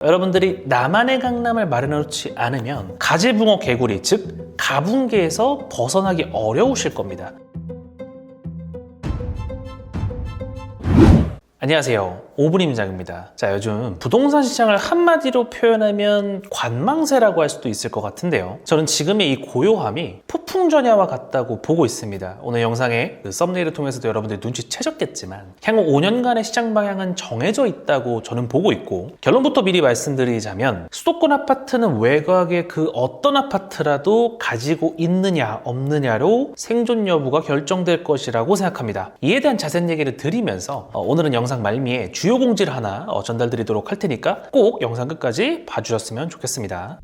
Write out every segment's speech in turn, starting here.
여러분들이 나만의 강남을 마련해놓지 않으면 가재붕어 개구리, 즉 가붕계에서 벗어나기 어려우실 겁니다. 안녕하세요, 오브림장입니다. 자, 요즘 부동산 시장을 한마디로 표현하면 관망세라고 할 수도 있을 것 같은데요, 저는 지금의 이 고요함이 폭풍전야와 같다고 보고 있습니다. 오늘 영상의 썸네일을 통해서도 여러분들이 눈치채셨겠지만 향후 5년간의 시장 방향은 정해져 있다고 저는 보고 있고, 결론부터 미리 말씀드리자면 수도권 아파트는 외곽의 그 어떤 아파트라도 가지고 있느냐 없느냐로 생존 여부가 결정될 것이라고 생각합니다. 이에 대한 자세한 얘기를 드리면서 오늘은 영상 말미에 주요 공지를 하나 전달드리도록 할 테니까 꼭 영상 끝까지 봐주셨으면 좋겠습니다.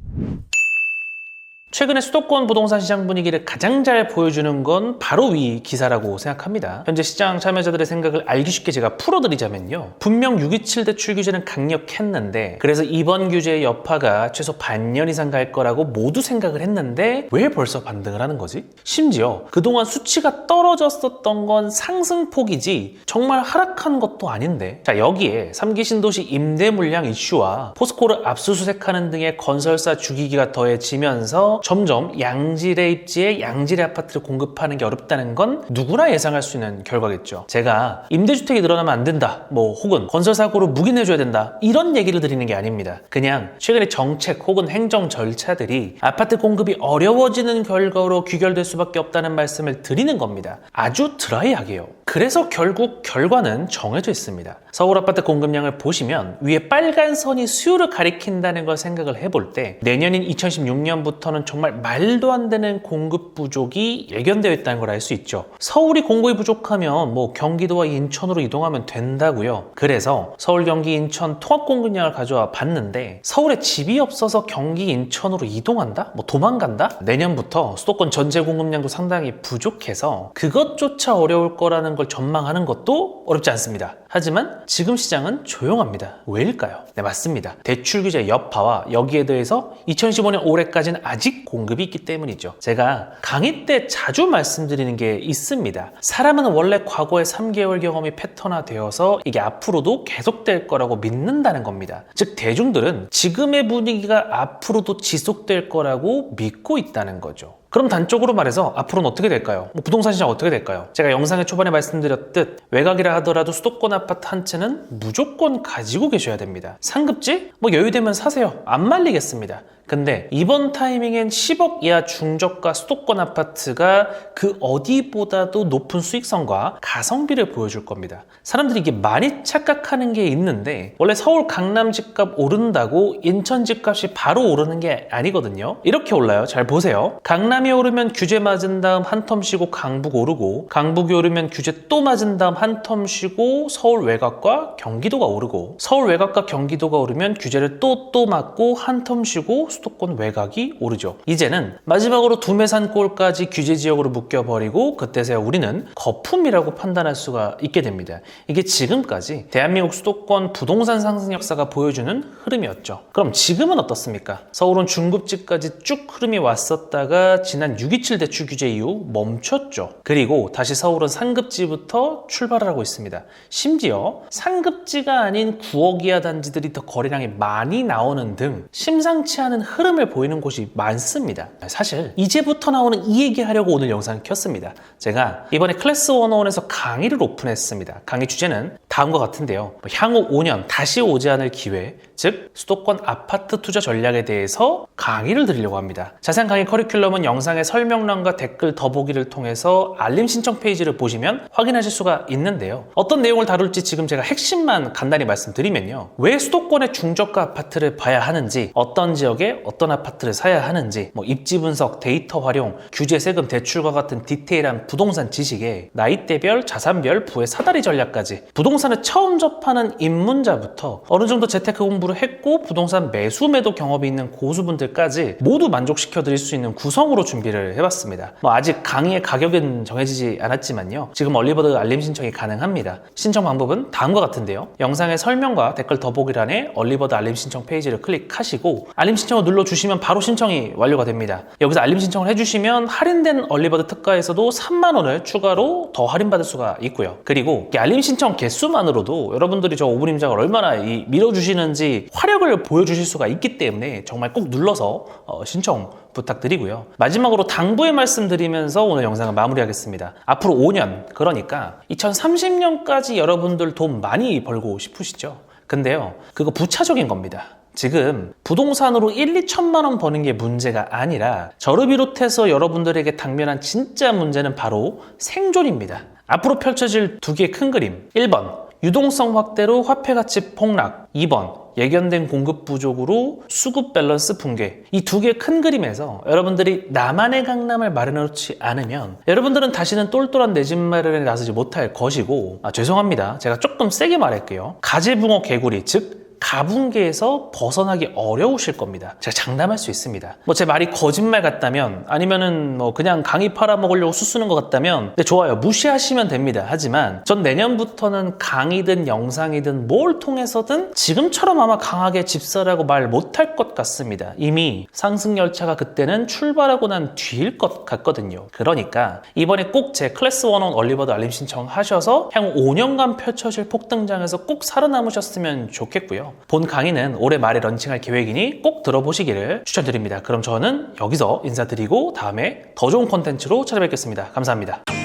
최근에 수도권 부동산 시장 분위기를 가장 잘 보여주는 건 바로 위 기사라고 생각합니다. 현재 시장 참여자들의 생각을 알기 쉽게 제가 풀어드리자면요, 분명 627 대출 규제는 강력했는데, 그래서 이번 규제의 여파가 최소 반년 이상 갈 거라고 모두 생각을 했는데 왜 벌써 반등을 하는 거지? 심지어 그동안 수치가 떨어졌었던 건 상승폭이지 정말 하락한 것도 아닌데, 자, 여기에 3기 신도시 임대 물량 이슈와 포스코를 압수수색하는 등의 건설사 주기기가 더해지면서 점점 양질의 입지에 양질의 아파트를 공급하는 게 어렵다는 건 누구나 예상할 수 있는 결과겠죠. 제가 임대주택이 늘어나면 안 된다, 혹은 건설사고를 묵인해줘야 된다, 이런 얘기를 드리는 게 아닙니다. 그냥 최근에 정책 혹은 행정 절차들이 아파트 공급이 어려워지는 결과로 귀결될 수밖에 없다는 말씀을 드리는 겁니다. 아주 드라이하게요. 그래서 결국 결과는 정해져 있습니다. 서울 아파트 공급량을 보시면 위에 빨간 선이 수요를 가리킨다는 걸 생각을 해볼 때, 내년인 2016년부터는 정말 말도 안 되는 공급 부족이 예견되어 있다는 걸 알 수 있죠. 서울이 공급이 부족하면 경기도와 인천으로 이동하면 된다고요. 그래서 서울, 경기, 인천 통합 공급량을 가져와 봤는데, 서울에 집이 없어서 경기, 인천으로 이동한다? 도망간다? 내년부터 수도권 전체 공급량도 상당히 부족해서 그것조차 어려울 거라는 걸 전망하는 것도 어렵지 않습니다. 하지만 지금 시장은 조용합니다. 왜일까요? 네, 맞습니다. 대출 규제 여파와 여기에 대해서 2015년 올해까지는 아직 공급이 있기 때문이죠. 제가 강의 때 자주 말씀드리는 게 있습니다. 사람은 원래 과거의 3개월 경험이 패턴화되어서 이게 앞으로도 계속될 거라고 믿는다는 겁니다. 즉, 대중들은 지금의 분위기가 앞으로도 지속될 거라고 믿고 있다는 거죠. 그럼 단적으로 말해서 앞으로는 어떻게 될까요? 부동산 시장 어떻게 될까요? 제가 영상의 초반에 말씀드렸듯 외곽이라 하더라도 수도권 아파트 한 채는 무조건 가지고 계셔야 됩니다. 상급지? 여유되면 사세요. 안 말리겠습니다. 근데 이번 타이밍엔 10억 이하 중저가 수도권 아파트가 그 어디보다도 높은 수익성과 가성비를 보여줄 겁니다. 사람들이 이게 많이 착각하는 게 있는데, 원래 서울 강남 집값 오른다고 인천 집값이 바로 오르는 게 아니거든요. 이렇게 올라요. 잘 보세요. 강남이 오르면 규제 맞은 다음 한 텀 쉬고 강북 오르고, 강북이 오르면 규제 또 맞은 다음 한 텀 쉬고 서울 외곽과 경기도가 오르고, 서울 외곽과 경기도가 오르면 규제를 또 맞고 한 텀 쉬고 수도권 외곽이 오르죠. 이제는 마지막으로 두메산골까지 규제 지역으로 묶여버리고 그때서야 우리는 거품이라고 판단할 수가 있게 됩니다. 이게 지금까지 대한민국 수도권 부동산 상승 역사가 보여주는 흐름이었죠. 그럼 지금은 어떻습니까? 서울은 중급지까지 쭉 흐름이 왔었다가 지난 627 대출 규제 이후 멈췄죠. 그리고 다시 서울은 상급지부터 출발을 하고 있습니다. 심지어 상급지가 아닌 9억 이하 단지들이 더 거래량이 많이 나오는 등 심상치 않은 흐름을 보이는 곳이 많습니다. 사실 이제부터 나오는 이 얘기하려고 오늘 영상을 켰습니다. 제가 이번에 클래스 101에서 강의를 오픈했습니다. 강의 주제는 다음과 같은데요, 향후 5년 다시 오지 않을 기회, 즉 수도권 아파트 투자 전략에 대해서 강의를 드리려고 합니다. 자세한 강의 커리큘럼은 영상의 설명란과 댓글 더보기를 통해서 알림 신청 페이지를 보시면 확인하실 수가 있는데요, 어떤 내용을 다룰지 지금 제가 핵심만 간단히 말씀드리면요, 왜 수도권의 중저가 아파트를 봐야 하는지, 어떤 지역에 어떤 아파트를 사야 하는지, 입지 분석, 데이터 활용, 규제, 세금, 대출과 같은 디테일한 부동산 지식에 나이대별, 자산별, 부의 사다리 전략까지, 부동산을 처음 접하는 입문자부터 어느 정도 재테크 공부를 했고 부동산 매수 매도 경험이 있는 고수분들까지 모두 만족시켜 드릴 수 있는 구성으로 준비를 해봤습니다. 아직 강의의 가격은 정해지지 않았지만요, 지금 얼리버드 알림 신청이 가능합니다. 신청 방법은 다음과 같은데요, 영상의 설명과 댓글 더보기란에 얼리버드 알림 신청 페이지를 클릭하시고 알림 신청을 눌러주시면 바로 신청이 완료가 됩니다. 여기서 알림 신청을 해주시면 할인된 얼리버드 특가에서도 3만 원을 추가로 더 할인받을 수가 있고요. 그리고 이 알림 신청 개수만으로도 여러분들이 저 오브림장을 얼마나 밀어주시는지 같이 화력을 보여주실 수가 있기 때문에 정말 꼭 눌러서 신청 부탁드리고요. 마지막으로 당부의 말씀드리면서 오늘 영상을 마무리하겠습니다. 앞으로 5년, 그러니까 2030년까지 여러분들 돈 많이 벌고 싶으시죠? 근데요, 그거 부차적인 겁니다. 지금 부동산으로 1, 2천만 원 버는 게 문제가 아니라 저를 비롯해서 여러분들에게 당면한 진짜 문제는 바로 생존입니다. 앞으로 펼쳐질 두 개의 큰 그림. 1번, 유동성 확대로 화폐 가치 폭락. 2번, 예견된 공급 부족으로 수급 밸런스 붕괴. 이 두 개의 큰 그림에서 여러분들이 나만의 강남을 마련해 놓지 않으면 여러분들은 다시는 똘똘한 내 집 마련에 나서지 못할 것이고, 죄송합니다. 제가 조금 세게 말할게요. 가재붕어 개구리, 즉 가붕괴에서 벗어나기 어려우실 겁니다. 제가 장담할 수 있습니다. 제 말이 거짓말 같다면, 아니면은 그냥 강의 팔아먹으려고 수쓰는 것 같다면, 네, 좋아요. 무시하시면 됩니다. 하지만 전 내년부터는 강의든 영상이든 뭘 통해서든 지금처럼 아마 강하게 집사라고 말 못할 것 같습니다. 이미 상승열차가 그때는 출발하고 난 뒤일 것 같거든요. 그러니까 이번에 꼭 제 클래스 101 얼리버드 알림 신청하셔서 향후 5년간 펼쳐질 폭등장에서 꼭 살아남으셨으면 좋겠고요. 본 강의는 올해 말에 런칭할 계획이니 꼭 들어보시기를 추천드립니다. 그럼 저는 여기서 인사드리고 다음에 더 좋은 콘텐츠로 찾아뵙겠습니다. 감사합니다.